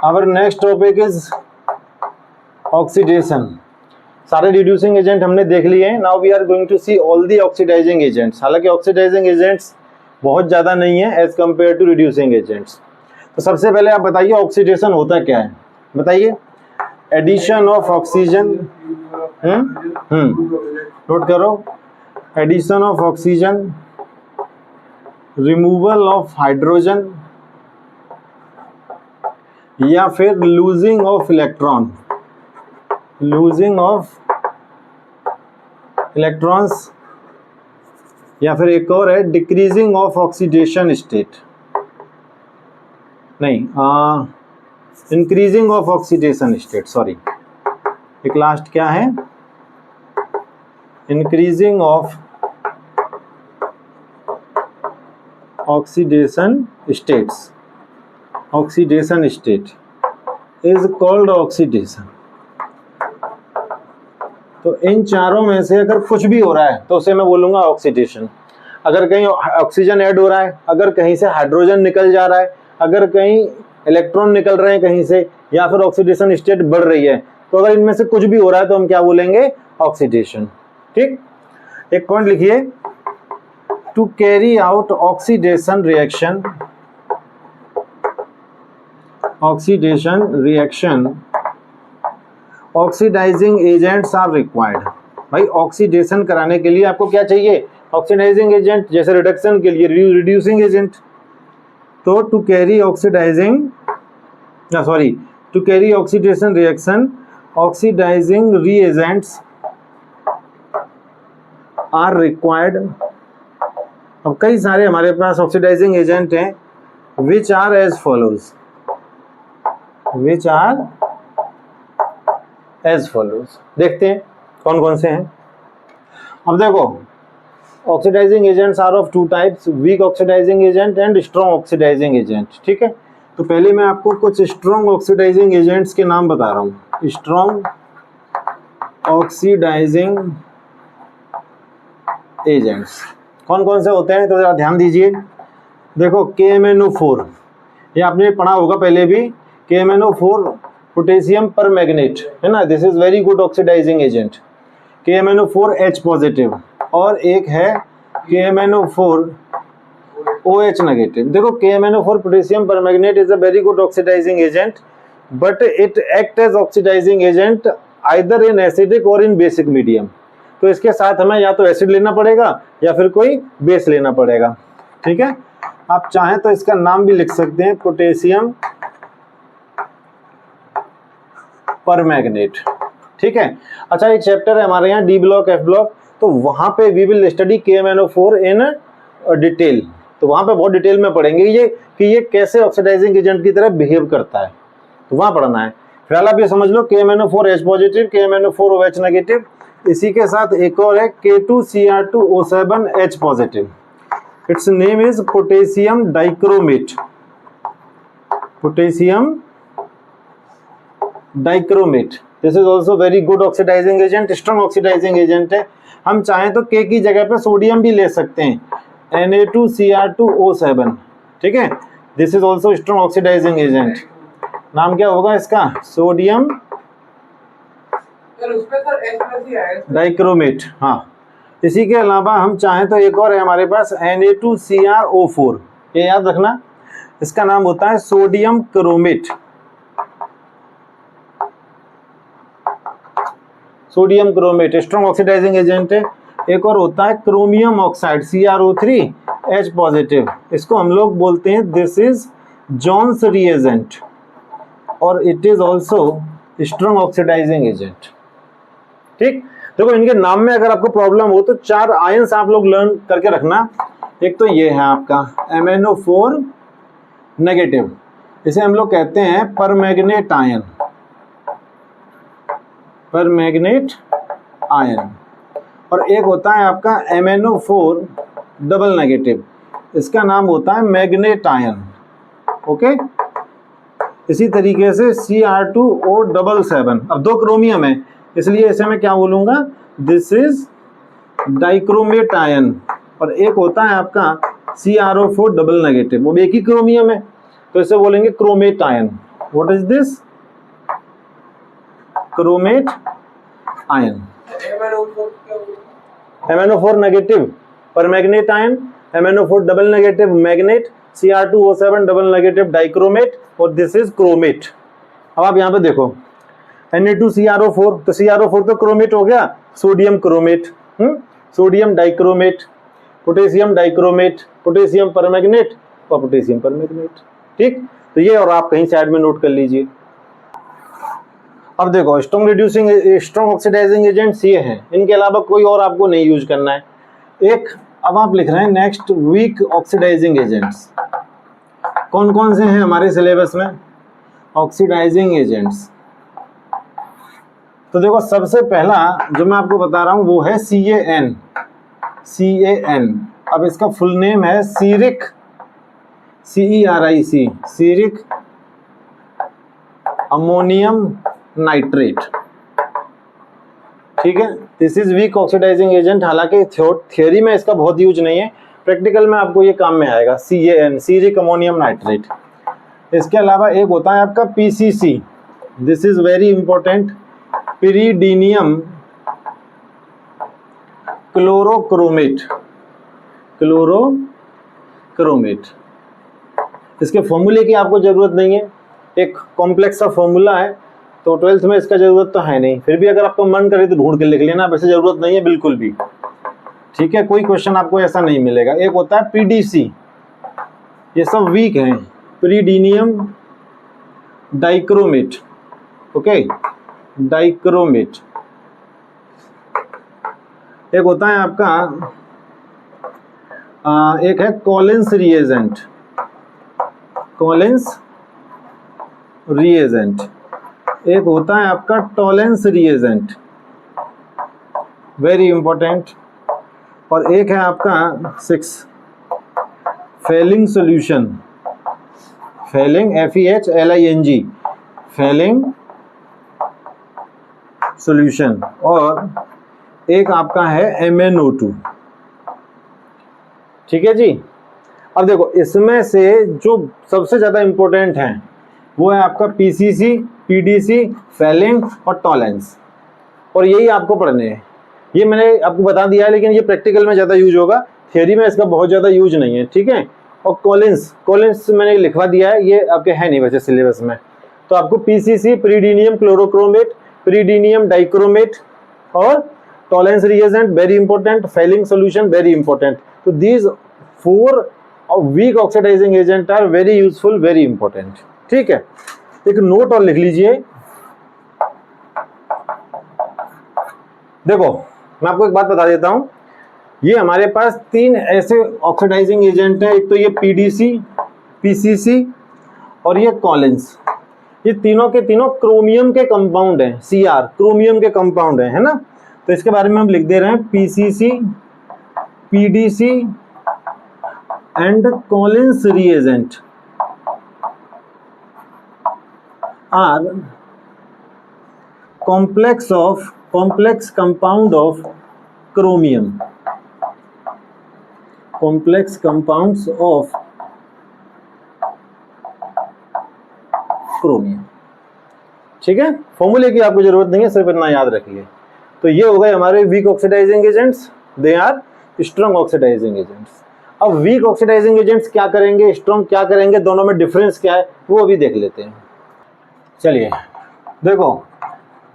Our next topic is oxidation. सारे reducing agent हमने देख लिए हैं। Now we are going to see all the oxidising agents. हालांकि ऑक्सीडाइजिंग एजेंट्स बहुत ज़्यादा नहीं है as compare to reducing agents. तो सबसे पहले आप बताइए ऑक्सीडेशन होता क्या है, बताइए। एडिशन ऑफ ऑक्सीजन, नोट करो, addition of oxygen, removal of hydrogen, या फिर losing of electron, losing of electrons, या फिर एक और है डिक्रीजिंग ऑफ ऑक्सीडेशन स्टेट, नहीं increasing of oxidation state, sorry एक लास्ट क्या है, increasing of oxidation states, oxidation state is called oxidation. तो इन चारों में से अगर कुछ भी हो रहा है तो उसे मैं बोलूंगा ऑक्सीडेशन। अगर कहीं ऑक्सीजन ऐड हो रहा है, अगर कहीं से हाइड्रोजन निकल जा रहा है, अगर कहीं इलेक्ट्रॉन निकल रहे हैं कहीं से, या फिर ऑक्सीडेशन स्टेट बढ़ रही है, तो अगर इनमें से कुछ भी हो रहा है तो हम क्या बोलेंगे, ऑक्सीडेशन। ठीक, एक पॉइंट लिखिए, to carry out oxidation reaction, oxidation reaction oxidising agents are required. भाई ऑक्सीडेशन कराने के लिए आपको क्या चाहिए, ऑक्सीडाइजिंग एजेंट। जैसे रिडक्शन के लिए रिड्यूसिंग एजेंट। तो to carry oxidising, sorry to carry oxidation reaction oxidising reagents are required. अब कई सारे हमारे पास ऑक्सीडाइजिंग एजेंट हैं, which are as follows, which are as follows. देखते हैं कौन कौन से हैं। अब देखो, oxidising agents are of two types, weak oxidising agent and strong oxidising agent. ठीक है, तो पहले मैं आपको कुछ स्ट्रॉन्ग ऑक्सीडाइजिंग एजेंट्स के नाम बता रहा हूँ। स्ट्रॉन्ग ऑक्सीडाइजिंग एजेंट्स कौन कौन से होते हैं, तो जरा ध्यान दीजिए। देखो KMnO4, ये आपने पढ़ा होगा पहले भी, KMnO4 पोटेशियम पर मैग्नेट है ना, this is very good oxidising agent. KMnO4 H positive, और एक है KMnO4 OH नेगेटिव। देखो KMnO4 potassium permanganate is a very good oxidising agent, but it act as oxidising agent either in acidic और in basic medium. तो इसके साथ हमें या तो एसिड लेना पड़ेगा या फिर कोई बेस लेना पड़ेगा। ठीक है, आप चाहें तो इसका नाम भी लिख सकते हैं, पोटेशियम पर मैग्नेट। ठीक है, अच्छा एक चैप्टर है हमारे यहाँ डी ब्लॉक एफ ब्लॉक, तो वहां पे we will study KMnO4 in detail. तो वहां पे बहुत डिटेल में पढ़ेंगे ये कि ये कैसे ऑक्सीडाइजिंग एजेंट की तरह बिहेव करता है, तो वहां पढ़ना है। फिलहाल आप ये समझ लो KMnO4 H positive, KMnO4 OH negative, इसी के साथ एक और है K2Cr2O7 H पॉजिटिव। Its name is potassium dichromate, potassium dichromate. This is also very good oxidising agent, strong oxidising agent है। हम चाहें तो K की जगह पे सोडियम भी ले सकते हैं, Na2Cr2O7। ठीक है, this is also strong oxidising agent. नाम क्या होगा इसका, सोडियम डाइक्रोमेट। हाँ, इसी के अलावा हम चाहें तो एक और है हमारे पास Na2CrO4, ये याद रखना, इसका नाम होता है sodium chromate, sodium chromate strong oxidising agent है। एक और होता है chromium oxide CrO3 H positive, इसको हम लोग बोलते हैं दिस इज जॉन्स रिएजेंट, और it is also strong oxidising agent. ठीक, देखो इनके नाम में अगर आपको प्रॉब्लम हो तो 4 आयंस आप लोग लर्न करके रखना। एक तो ये है आपका MnO4 नेगेटिव, इसे हम लोग कहते हैं परमैग्नेट आयन, परमैग्नेट आयन। और एक होता है आपका MnO4 डबल नेगेटिव, इसका नाम होता है मैग्नेट आयन। ओके, इसी तरीके से Cr2O77, अब 2 क्रोमियम है इसलिए इसे मैं क्या बोलूंगा, दिस इज डाइक्रोमेट आयन। और एक होता है आपका CrO4 डबल नेगेटिव, वो एक ही क्रोमियम है तो इसे बोलेंगे chromate ion. What is this? Chromate ion. MnO4 negative परमैग्नेट ion, MnO4 double negative magnet, Cr2O7 double negative dichromate, और दिस इज क्रोमेट। अब आप यहाँ पे देखो Na2CrO4, तो CrO4 तो क्रोमेट हो गया, sodium chromate, sodium dichromate, potassium dichromate, potassium परमैग्नेट और पोटेशियम परमैग्नेट। ठीक, तो ये और आप कहीं साइड में नोट कर लीजिए। अब देखो strong reducing strong oxidising agents ये हैं, इनके अलावा कोई और आपको नहीं यूज करना है। एक अब आप लिख रहे हैं नेक्स्ट वीक ऑक्सीडाइजिंग एजेंट्स। कौन कौन से हैं हमारे सिलेबस में ऑक्सीडाइजिंग एजेंट्स? तो देखो सबसे पहला जो मैं आपको बता रहा हूं वो है CAN। CAN, अब इसका फुल नेम है ceric, CERIC, ceric ammonium nitrate. ठीक है, this is weak oxidising agent. हालांकि थियोरी में इसका बहुत यूज नहीं है, प्रैक्टिकल में आपको ये काम में आएगा। CAN, ceric ammonium nitrate. इसके अलावा एक होता है आपका PCC, this is very important, pyridinium chlorochromate. Chlorochromate, इसके फॉर्मूले की आपको जरूरत नहीं है, एक कॉम्प्लेक्स सा फॉर्मूला है, तो 12th में इसका जरूरत तो है नहीं, फिर भी अगर आपको मन करे तो ढूंढ के लिख लेना, वैसे जरूरत नहीं है बिल्कुल भी। ठीक है, कोई क्वेश्चन आपको ऐसा नहीं मिलेगा। एक होता है PDC, ये सब वीक हैं, पिरीडीनियम डाइक्रोमेट। Okay, dichromate. एक होता है आपका एक है कॉलिंस रिएजेंट, कॉलिंस रिएजेंट। एक होता है आपका टॉलेंस रिएजेंट, वेरी इंपॉर्टेंट। और एक है आपका 6 Fehling solution, Fehling FEHLING, Fehling solution. और एक आपका है MnO2। ठीक है जी। अब देखो इसमें से जो सबसे ज्यादा इंपॉर्टेंट है वो है आपका PCC, PDC, फेलिंग और टॉलेंस, और यही आपको पढ़ने हैं। ये मैंने आपको बता दिया है, लेकिन ये प्रैक्टिकल में ज्यादा यूज होगा, थियोरी में इसका बहुत ज्यादा यूज नहीं है। ठीक है, और कॉलिंस मैंने लिखवा दिया है, ये आपके है नहीं वैसे सिलेबस में। तो आपको PCC, pyridinium chlorochromate, pyridinium dichromate और Tollens reagent very important, Fehling solution very important. तो these 4 weak oxidising agent are very useful, very important. ठीक है, एक नोट और लिख लीजिए। देखो मैं आपको एक बात बता देता हूं, ये हमारे पास 3 ऐसे ऑक्सीडाइजिंग एजेंट हैं। एक तो ये PDC, PCC और ये कॉलिंस। ये तीनों के तीनों क्रोमियम के कंपाउंड हैं, Cr क्रोमियम के कंपाउंड है ना। तो इसके बारे में हम लिख दे रहे हैं PCC, PDC and Collins reagent are complex compound of chromium, complex compounds of chromium। ठीक है, फॉर्मूले की आपको जरूरत नहीं है, सिर्फ इतना याद रखिए। तो ये हो गए हमारे weak oxidising agents, they are strong oxidising agents. अब वीक ऑक्सीडाइजिंग एजेंट्स क्या करेंगे, स्ट्रॉन्ग क्या करेंगे, दोनों में डिफरेंस क्या है वो अभी देख लेते हैं। चलिए देखो,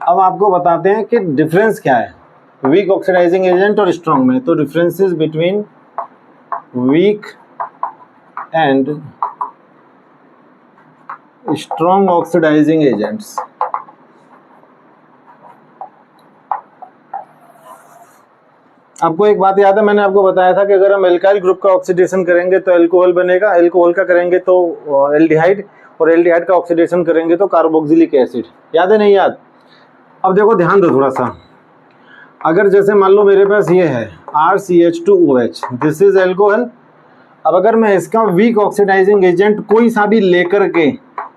अब आपको बताते हैं कि डिफरेंस क्या है वीक ऑक्सीडाइजिंग एजेंट और स्ट्रॉन्ग में। तो differences between weak and strong oxidising agents. आपको एक बात याद है, मैंने आपको बताया था कि अगर हम एल्काइल ग्रुप का ऑक्सीडेशन करेंगे तो अल्कोहल बनेगा, अल्कोहल का करेंगे तो एल्डिहाइड, और एल्डिहाइड का ऑक्सीडेशन करेंगे तो कार्बोक्सिलिक एसिड। याद है नहीं याद? अब देखो ध्यान दो थोड़ा सा, अगर जैसे मान लो मेरे पास ये है RCH2OH, दिस इज अल्कोहल। अब अगर मैं इसका वीक ऑक्सीडाइजिंग एजेंट कोई सा भी लेकर के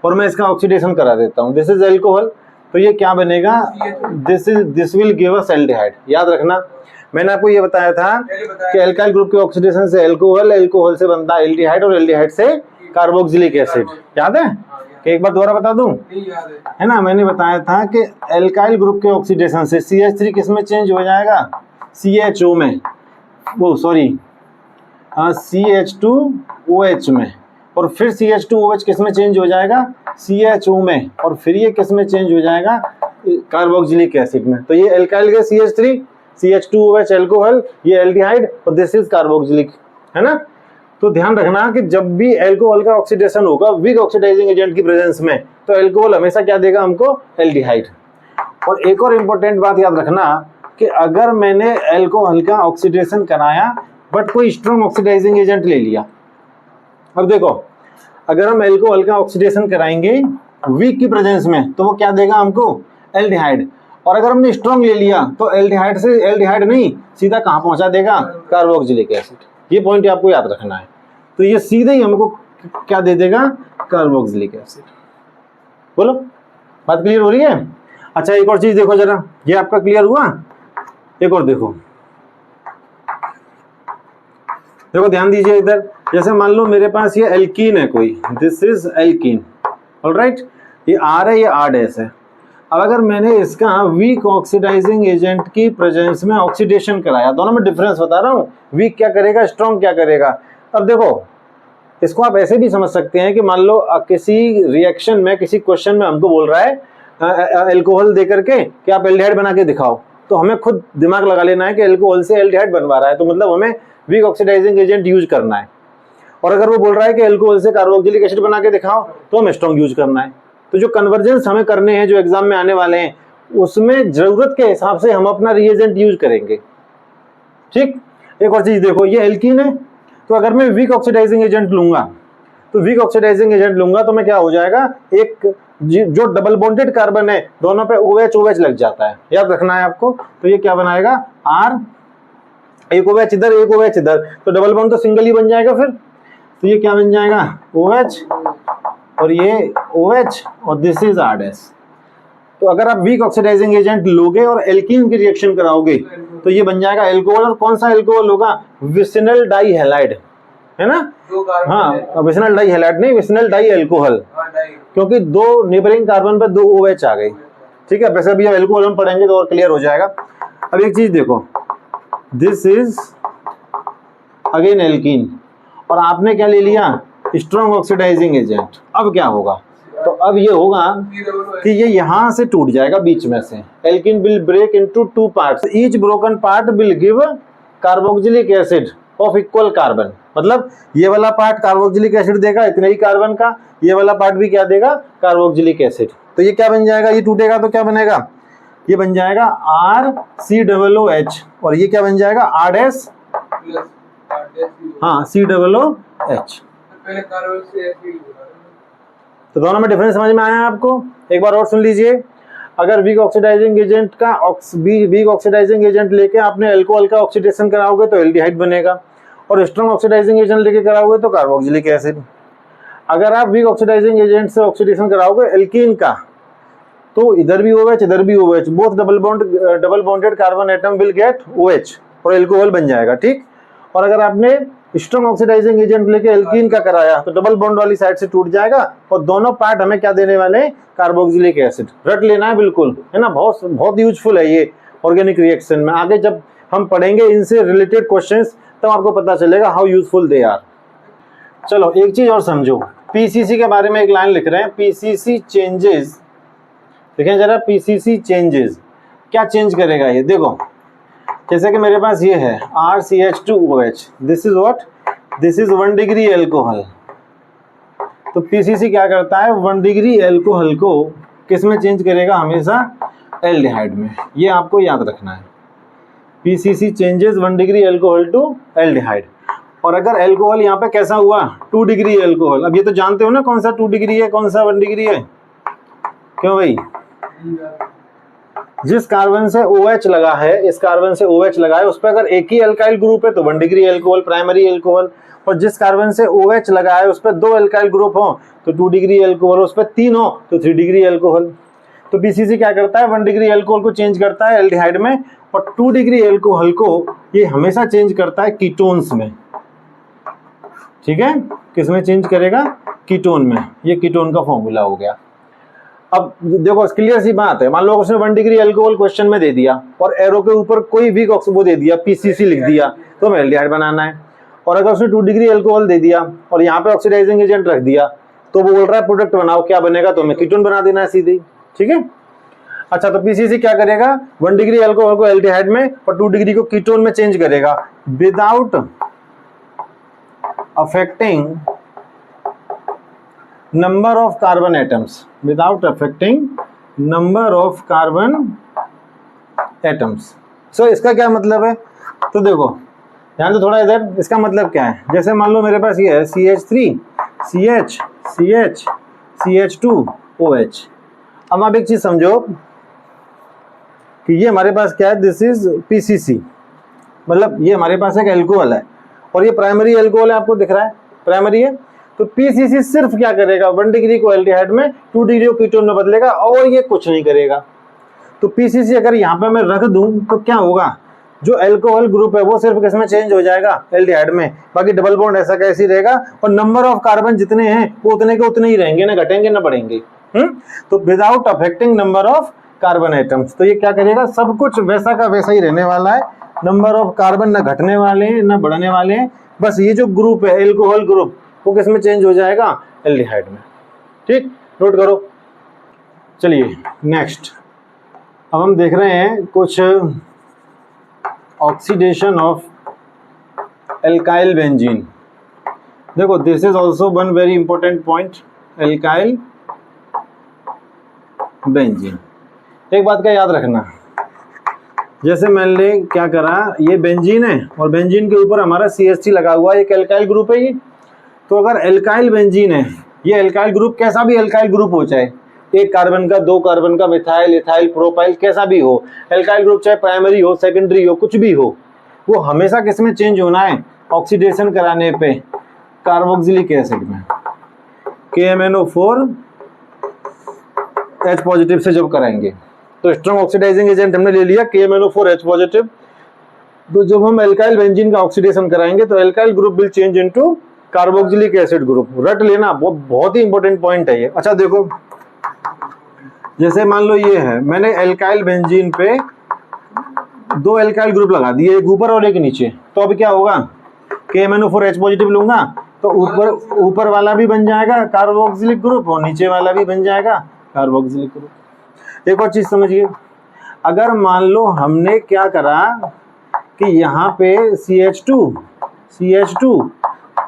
और मैं इसका ऑक्सीडेशन करा देता हूँ, दिस इज अल्कोहल, तो ये क्या बनेगा, this will give us aldehyde. याद रखना, मैंने आपको ये बताया था कि एल्काइल ग्रुप के ऑक्सीडेशन से अल्कोहल, अल्कोहल से बनता है एल्डिहाइड और एल्डिहाइड से कार्बोक्सिलिक एसिड। याद है? कि एक बार दोबारा बता दूं? है ना, मैंने बताया था कि एल्काइल ग्रुप के ऑक्सीडेशन से CH3 किस में चेंज हो जाएगा? CHO में, वो सॉरी CH2OH में, और फिर CH2OH किस में चेंज हो जाएगा? CHO में, और फिर ये किस में चेंज हो जाएगा? कार्बोक्सिलिक एसिड में। तो ये alkyl gas CH3, CH2OH alcohol, ये एल्डिहाइड, और दिस इज कार्बोक्सिलिक, है ना। तो ध्यान रखना कि जब भी एल्कोहल का ऑक्सीडेशन होगा वीक ऑक्सीडाइजिंग एजेंट की प्रेजेंस में, तो एल्कोहल हमेशा क्या देगा हमको? एल्डिहाइड। और एक और इंपॉर्टेंट बात याद रखना कि अगर मैंने एल्कोहल का ऑक्सीडेशन कराया बट कोई स्ट्रॉन्ग ऑक्सीडाइजिंग एजेंट ले लिया, अब देखो अगर हम एल्कोहल का ऑक्सीडेशन कराएंगे वीक की प्रेजेंस में तो वो क्या देगा हमको? एल्डिहाइड। और अगर हमने स्ट्रॉन्ग ले लिया तो एल्डिहाइड से एल्डिहाइड नहीं, सीधा कहाँ पहुंचा देगा? Carboxylic acid. ये पॉइंट आपको याद रखना है। तो ये सीधे ही हमको क्या दे देगा? Carboxylic acid. बोलो, बात क्लियर हो रही है? अच्छा, एक और चीज देखो जरा, ये आपका क्लियर हुआ? एक और देखो, देखो ध्यान दीजिए इधर। जैसे मान लो मेरे पास ये एल्कीन है कोई, दिस इज एल्कीन, ऑलराइट, ये R है, ये R डैश है। अब अगर मैंने इसका वीक ऑक्सीडाइजिंग एजेंट की प्रेजेंस में ऑक्सीडेशन कराया, दोनों में डिफरेंस बता रहा हूँ, वीक क्या करेगा, स्ट्रॉन्ग क्या करेगा। अब देखो इसको आप ऐसे भी समझ सकते हैं कि मान लो किसी रिएक्शन में, किसी क्वेश्चन में हमको बोल रहा है एल्कोहल दे करके कि आप एल्डिहाइड बना के दिखाओ, तो हमें खुद दिमाग लगा लेना है कि एल्कोहल से एल्डिहाइड बनवा रहा है, तो मतलब हमें वीक ऑक्सीडाइजिंग एजेंट यूज करना है। और अगर वो बोल रहा है कि एल्कोहल से कार्बोक्सिलिक एसिड बना के दिखाओ, तो हमें स्ट्रॉन्ग यूज करना है। तो जो कन्वर्जेंस हमें करने हैं, जो एग्जाम में आने वाले हैं, उसमें जरूरत के हिसाब से हम अपना रिएजेंट यूज करेंगे। ठीक, एक और चीज देखो, ये एल्कीन है, तो अगर मैं वीक ऑक्सीडाइजिंग एजेंट लूंगा, तो वीक ऑक्सीडाइजिंग एजेंट लूंगा तो मैं क्या हो जाएगा? एक जो डबल बॉन्डेड कार्बन है दोनों पे OH OH लग जाता है, याद रखना है आपको। तो ये क्या बनाएगा? R, एक OH इधर, एक OH इधर, तो डबल बॉन्ड तो सिंगल ही बन जाएगा फिर। तो ये क्या बन जाएगा? OH, और ये OH, और दिस इज R डैश। तो अगर आप वीक ऑक्सीडाइजिंग एजेंट लोगे और एल्कीन की रिएक्शन कराओगे तो ये बन जाएगा एल्कोहल। और कौन सा एल्कोहल होगा? विसिनल डाई हैलाइड, है ना। हाँ, विसिनल डाई हैलाइड नहीं, विसिनल डाई एल्कोहल, क्योंकि दो नेबरिंग कार्बन पे 2 OH आ गई। ठीक है, वैसे अभी एल्कोहल हम पढ़ेंगे तो और क्लियर हो जाएगा। अब एक चीज देखो, दिस इज अगेन एल्कीन, और आपने क्या ले लिया? Strong oxidising agent. अब क्या होगा? तो अब ये होगा कि ये यहां से टूट जाएगा बीच में से। Alkene will break into 2 parts, each broken part will give carboxylic acid of equal carbon. मतलब ये वाला पार्ट कार्बोक्सिलिक एसिड देगा इतने ही कार्बन का, ये वाला पार्ट भी क्या देगा? Carboxylic acid. तो ये क्या बन जाएगा? ये टूटेगा तो क्या बनेगा? ये बन जाएगा RCOOH, और ये क्या बन जाएगा? R डैश, हाँ, COOH। तो दोनों में डिफरेंस समझ में आया आपको? एक बार और सुन लीजिए। अगर वीक ऑक्सीडाइजिंग एजेंट का वीक ऑक्सीडाइजिंग एजेंट लेके आपने एल्कोहल का ऑक्सीडेशन कराओगे तो एल्डिहाइड बनेगा, और स्ट्रॉन्ग ऑक्सीडाइजिंग एजेंट लेके कराओगे तो कार्बोक्सिलिक एसिड। अगर आप वीक ऑक्सीडाइजिंग एजेंट से ऑक्सीडेशन कराओगे एल्कीन का, तो इधर भी OH इधर भी OH, both double bonded carbon atom will get OH, और एल्कोहल बन जाएगा। ठीक, और अगर आपने स्ट्रॉन्ग ऑक्सीडाइजिंग एजेंट लेके एल्कीन का कराया तो डबल बॉन्ड वाली साइड से टूट जाएगा, और दोनों पार्ट हमें क्या देने वाले हैं? Carboxylic acid. रट लेना है बिल्कुल, है ना। बहुत बहुत यूजफुल है ये ऑर्गेनिक रिएक्शन में। आगे जब हम पढ़ेंगे इनसे रिलेटेड क्वेश्चंस तो आपको पता चलेगा हाउ यूजफुल दे आर। चलो एक चीज और समझो, PCC के बारे में एक लाइन लिख रहे हैं, PCC चेंजेस। देखें जरा, PCC चेंजेस क्या चेंज करेगा ये? देखो जैसे कि मेरे पास ये है RCH2OH, this is what? This is 1 degree alcohol. तो PCC क्या करता है? 1 डिग्री एल्कोहल को किस में चेंज करेगा? हमेशा एल्डिहाइड में। ये आपको याद रखना है, PCC changes 1 degree alcohol to aldehyde. और अगर एल्कोहल यहाँ पे कैसा हुआ? 2 डिग्री एल्कोहल। अब ये तो जानते हो ना कौन सा 2 डिग्री है, कौन सा 1 डिग्री है? क्यों भाई? जिस कार्बन से OH लगा है, इस कार्बन से OH लगा है, उस पर अगर एक ही अल्काइल ग्रुप है तो 1 डिग्री एल्कोहल, प्राइमरी एल्कोहल। और जिस कार्बन से OH लगा है उस पर 2 अल्काइल ग्रुप हो तो 2 डिग्री एल्कोहल, उस पर 3 हो तो 3 डिग्री एल्कोहल। तो PCC क्या करता है? 1 डिग्री एल्कोहल को चेंज करता है एल्डिहाइड में, और 2 डिग्री एल्कोहल को ये हमेशा चेंज करता है कीटोन्स में। ठीक है, किस में चेंज करेगा? कीटोन में, ये कीटोन का फॉर्मूला हो गया। अब देखो क्लियर सी बात है, मान लो उसने 1 डिग्री अल्कोहल क्वेश्चन में दे दिया और एरो के ऊपर कोई भी वो दे दिया, पीसीसी लिख दिया, तो हमें एल्डिहाइड बनाना है। और अगर उसने 2 डिग्री अल्कोहल दे दिया और यहाँ पे ऑक्सीडाइजिंग एजेंट रख दिया, तो वो बोल रहा है प्रोडक्ट बनाओ, क्या बनेगा, तो हमें कीटोन बना देना है सीधे, ठीक है। अच्छा, तो पीसीसी क्या करेगा, 1 डिग्री अल्कोहल को एल्डिहाइड में और 2 डिग्री को कीटोन में चेंज करेगा without affecting number of carbon atoms, without affecting number of carbon atoms. So इसका क्या मतलब है, तो देखो ध्यान दो थोड़ा इधर, इसका मतलब क्या है, जैसे मान लो मेरे पास ये है CH3 CH CH CH2 OH। अब आप एक चीज समझो कि ये हमारे पास क्या है, दिस इज PCC, मतलब ये हमारे पास एक एल्कोहल है और ये प्राइमरी एल्कोहल है, आपको दिख रहा है प्राइमरी है। तो PCC सिर्फ क्या करेगा, 1 डिग्री को एल्डिहाइड में 2 डिग्री को कीटोन में बदलेगा और ये कुछ नहीं करेगा। तो PCC अगर यहाँ पे मैं रख दूं तो क्या होगा, जो एल्कोहल ग्रुप है वो सिर्फ किसमें चेंज हो जाएगा, एल्डिहाइड में, बाकी डबल बॉन्ड ऐसा कैसे रहेगा और नंबर ऑफ कार्बन जितने हैं वो उतने के उतने ही रहेंगे, ना घटेंगे ना बढ़ेंगे। तो without affecting number of carbon atoms, तो ये क्या करेगा, सब कुछ वैसा का वैसा ही रहने वाला है, नंबर ऑफ कार्बन ना घटने वाले हैं ना बढ़ने वाले हैं, बस ये जो ग्रुप है एल्कोहल ग्रुप वो किसमें चेंज हो जाएगा, एल्डिहाइड में। ठीक, नोट करो। चलिए नेक्स्ट, अब हम देख रहे हैं कुछ ऑक्सीडेशन ऑफ एल्काइल बेंजीन। देखो this is also one very important point, alkyl benzene. एक बात का याद रखना, जैसे मैंने क्या करा, ये बेंजीन है और बेंजीन के ऊपर हमारा CH3 लगा हुआ है, एक एल्काइल ग्रुप है ये। तो अगर एल्काइल बेंजीन है, ये एल्काइल ग्रुप कैसा भी एल्काइल ग्रुप हो, चाहे 1 कार्बन का 2 कार्बन का मिथाइल इथाइल प्रोपाइल कैसा भी हो, एल्काइल ग्रुप चाहे प्राइमरी हो सेकेंडरी हो कुछ भी हो, वो हमेशा किस में चेंज होना है, ऑक्सीडेशन कराने पे कार्बोक्सिलिक एसिड में, KMnO4 H पॉजिटिव से जब कराएंगे। तो स्ट्रॉन्ग ऑक्सीडाइजिंग एजेंट हमने ले लिया KMnO4 H पॉजिटिव, तो जब हम एल्काइल बेंजीन का ऑक्सीडेशन कराएंगे तो alkyl group will change into carboxylic acid group. रट लेना, बहुत ही इंपॉर्टेंट पॉइंट है ये। अच्छा देखो, जैसे मान लो ये है, मैंने एल्काइल बेंजीन पे 2 एल्काइल ग्रुप लगा दिए, एक ऊपर और एक नीचे, तो अब क्या होगा, KMnO4 H पॉजिटिव लूंगा तो ऊपर वाला भी बन जाएगा कार्बोक्सिलिक ग्रुप और नीचे वाला भी बन जाएगा कार्बोक्सिलिक ग्रुप। एक और चीज समझिए, अगर मान लो हमने क्या करा कि यहाँ पे CH2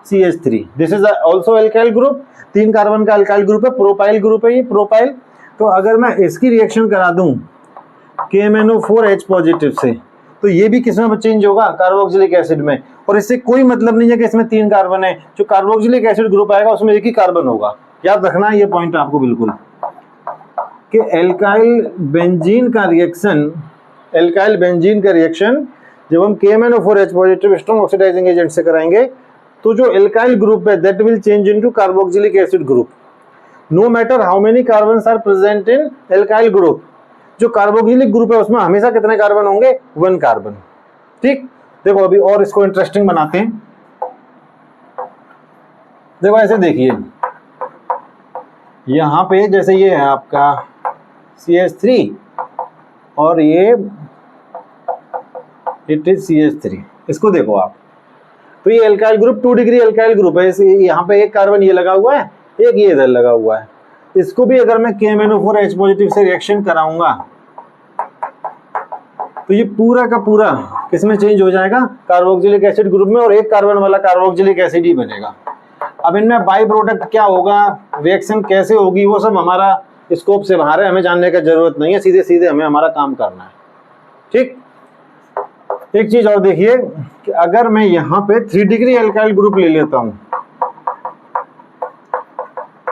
CH3, this is also alkyl group, 3 carbon का एल्काइल ग्रुप है, प्रोपाइल ग्रुप है ये, प्रोपाइल। तो अगर मैं इसकी रिएक्शन करा दूं KMnO4 H पॉजिटिव से, तो ये भी किसमें चेंज होगा, कार्बोक्सिलिक एसिड में। और इससे कोई मतलब नहीं है कि इसमें 3 कार्बन है, जो कार्बोक्सिलिक एसिड ग्रुप आएगा उसमें एक ही कार्बन होगा। याद रखना ये पॉइंट आपको बिल्कुल, कि एल्काइल बेंजीन का रिएक्शन जब हम KMnO4 H positive strong oxidising agent से कराएंगे, तो जो एल्काइल ग्रुप है that will change into carboxylic acid group, no matter how many carbons are present in alkyl group. जो कार्बोक्सिलिक ग्रुप है उसमें हमेशा कितने कार्बन होंगे, 1 कार्बन। ठीक, देखो अभी और इसको इंटरेस्टिंग बनाते हैं। देखो ऐसे देखिए, यहाँ पे जैसे ये है आपका CH3 और ये इट इज CH3, इसको देखो आप, तो ये alkyl group 2 degree alkyl group है, यहाँ पे 1 कार्बन ये लगा हुआ है, एक ये इधर लगा हुआ है। इसको भी अगर मैं KMnO4 H पॉजिटिव से रिएक्शन कराऊंगा तो ये पूरा का पूरा किसमें चेंज हो जाएगा, कार्बोक्सिलिक एसिड ग्रुप में, और 1 कार्बन वाला कार्बोक्सिलिक एसिड ही बनेगा। अब इनमें बाई प्रोडक्ट क्या होगा, रिएक्शन कैसे होगी, वो सब हमारा स्कोप से बाहर है, हमें जानने की जरूरत नहीं है, सीधे सीधे हमें हमारा काम करना है। ठीक, एक चीज और देखिए कि अगर मैं यहाँ पे 3 डिग्री एल्काइल ग्रुप ले लेता हूं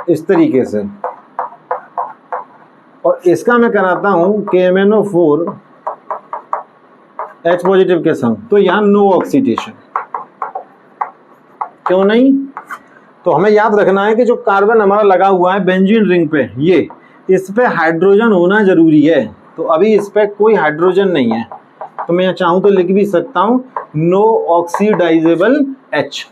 इस तरीके से, और इसका मैं कराता हूं KMnO4 H पॉजिटिव के संग, तो यहाँ नो ऑक्सीडेशन, क्यों नहीं। तो हमें याद रखना है कि जो कार्बन हमारा लगा हुआ है बेंजीन रिंग पे, ये इस पे हाइड्रोजन होना जरूरी है। तो अभी इस पे कोई हाइड्रोजन नहीं है, तो मैं चाहूं तो लिख भी सकता हूं नो ऑक्सीडाइजेबल H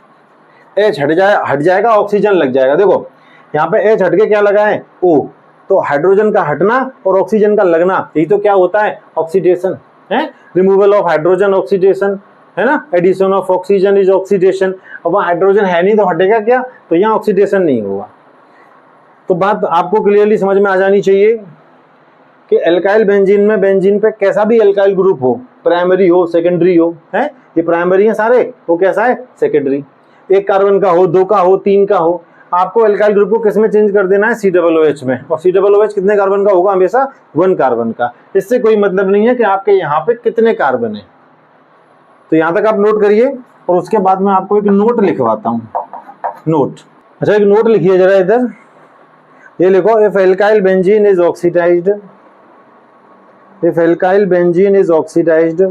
हट जाएगा, ऑक्सीजन लग जाएगा। देखो यहाँ पे H हट के क्या लगा है O, तो हाइड्रोजन का हटना और ऑक्सीजन का लगना, यही तो क्या होता है ऑक्सीडेशन है, रिमूवल ऑफ हाइड्रोजन ऑक्सीडेशन है ना, addition of oxygen is oxidation. अब वहाँ हाइड्रोजन है नहीं तो हटेगा क्या, तो यहाँ ऑक्सीडेशन नहीं होगा। तो बात आपको क्लियरली समझ में आ जानी चाहिए कि एल्काइल बेंजीन में बेंजीन पे कैसा भी एल्काइल ग्रुप हो, प्राइमरी हो सेकेंडरी हो, है ये प्राइमरी है सारे, वो कैसा है सेकेंडरी, एक कार्बन का हो, 2 का हो, 3 का हो, आपको एल्काइल ग्रुप को किस में चेंज कर देना है COOH में, और COOH कितने कार्बन का होगा हमेशा 1 कार्बन का। इससे कोई मतलब नहीं है कि आपके यहाँ पे कितने कार्बन है। तो यहाँ तक आप नोट करिए और उसके बाद मैं आपको एक नोट लिखवाता हूँ, नोट। अच्छा एक नोट लिखिए जरा इधर, ये लिखो, if alkyl benzene is oxidised, if alkyl benzene is oxidized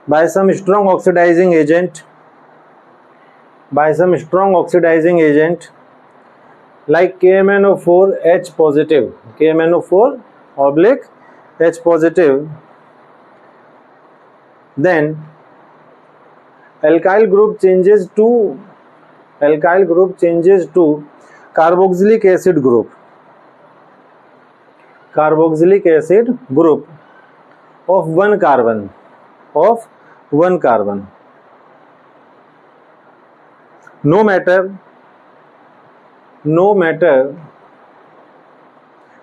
by some strong oxidizing agent, like KMnO4 H positive, KMnO4 H positive, then alkyl group changes to carboxylic acid group of 1 carbon, no matter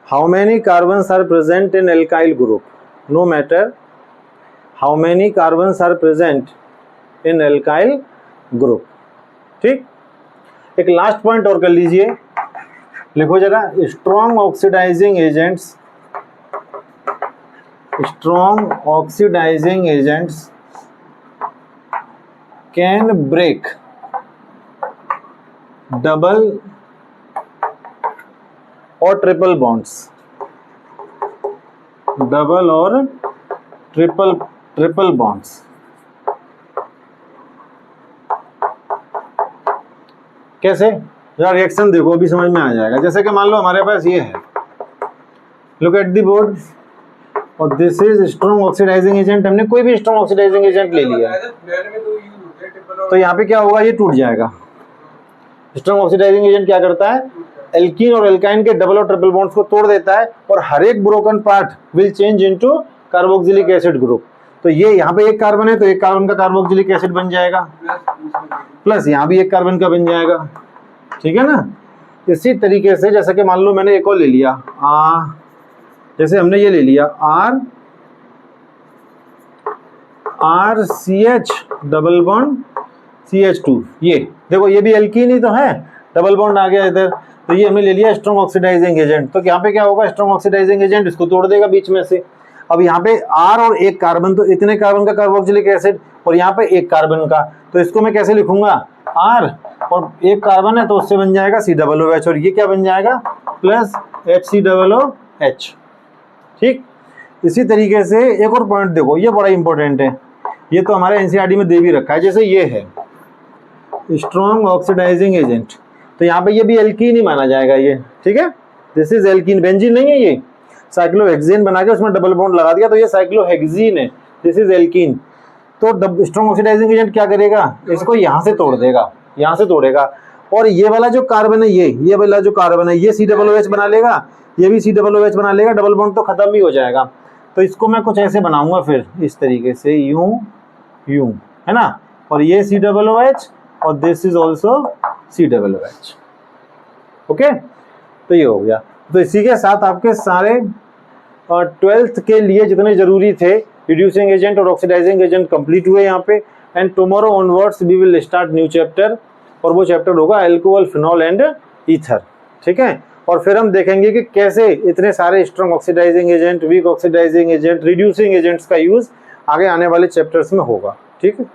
how many carbons are present in alkyl group, ठीक। एक last point और कर लीजिए, लिखो जरा, strong oxidizing agents can break double or triple bonds, कैसे, जरा reaction देखो, अभी समझ में आ जाएगा। जैसे कि मान लो हमारे पास ये है, लुक एट द बोर्ड, और this is strong oxidising agent, हमने कोई भी स्ट्रॉन्ग ऑक्सीडाइजिंग एजेंट ले लिया, तो यहाँ पे क्या होगा, ये टूट जाएगा। स्ट्रॉन्ग ऑक्सीडाइजिंग एजेंट क्या करता है, एल्कीन और एल्काइन के डबल और ट्रिपल बॉन्ड्स को तोड़ देता है, और हर एक broken part will change into carboxylic acid group. तो ये यहाँ पे एक कार्बन है तो एक कार्बन का कार्बोक्सिलिक एसिड बन जाएगा, प्लस यहाँ भी एक कार्बन का बन जाएगा, ठीक है ना। इसी तरीके से जैसे कि मान लो मैंने एक और ले लिया, जैसे हमने ये ले लिया RCH डबल बॉन्ड CH2, ये देखो ये भी एल्कीन ही तो है, डबल बॉन्ड आ गया इधर, तो ये हमने ले लिया स्ट्रॉन्ग ऑक्सीडाइजिंग एजेंट। तो यहाँ पे क्या होगा, स्ट्रॉन्ग ऑक्सीडाइजिंग एजेंट इसको तोड़ देगा बीच में से। अब यहाँ पे R और एक कार्बन, तो इतने कार्बन का कार्बोक्सिलिक एसिड, और यहाँ पे एक कार्बन का, तो इसको मैं कैसे लिखूंगा, R और एक कार्बन है तो उससे बन जाएगा COOH, और ये क्या बन जाएगा प्लस HCOOH, ठीक। इसी तरीके से एक और पॉइंट देखो, ये बड़ा इंपॉर्टेंट है, ये तो हमारे एनसीईआरटी में दे भी रखा है। जैसे ये है स्ट्रॉन्ग ऑक्सीडाइजिंग एजेंट, तो यहाँ पे ये भी एल्कीन ही माना जाएगा ये, ठीक है। दिस इज एल्कीन, बेंजीन नहीं है ये, साइक्लोहेक्सेन बना के उसमें डबल बॉन्ड लगा दिया तो ये साइक्लोहेक्सीन है, दिस इज एल्कीन। तो स्ट्रॉन्ग ऑक्सीडाइजिंग एजेंट क्या करेगा, इसको यहाँ से तोड़ देगा, यहाँ से तोड़ेगा, और ये वाला जो कार्बन है, ये वाला जो कार्बन है, ये COOH बना लेगा, ये भी COOH बना लेगा, डबल बॉन्ड तो खत्म ही हो जाएगा। तो इसको मैं कुछ ऐसे बनाऊंगा फिर इस तरीके से, यूं यूं, है ना, और ये COOH और this is also COOH, okay. तो ये हो गया। तो इसी के साथ आपके सारे 12th के लिए जितने जरूरी थे रिड्यूसिंग एजेंट और ऑक्सीडाइजिंग एजेंट कंप्लीट हुए यहाँ पे। And tomorrow onwards we will start new chapter, और वो चैप्टर होगा अल्कोहल, फिनॉल एंड ईथर, ठीक है। और फिर हम देखेंगे कि कैसे इतने सारे strong oxidising agent, weak oxidising agent, reducing agents का यूज आगे आने वाले चैप्टर्स में होगा, ठीक है।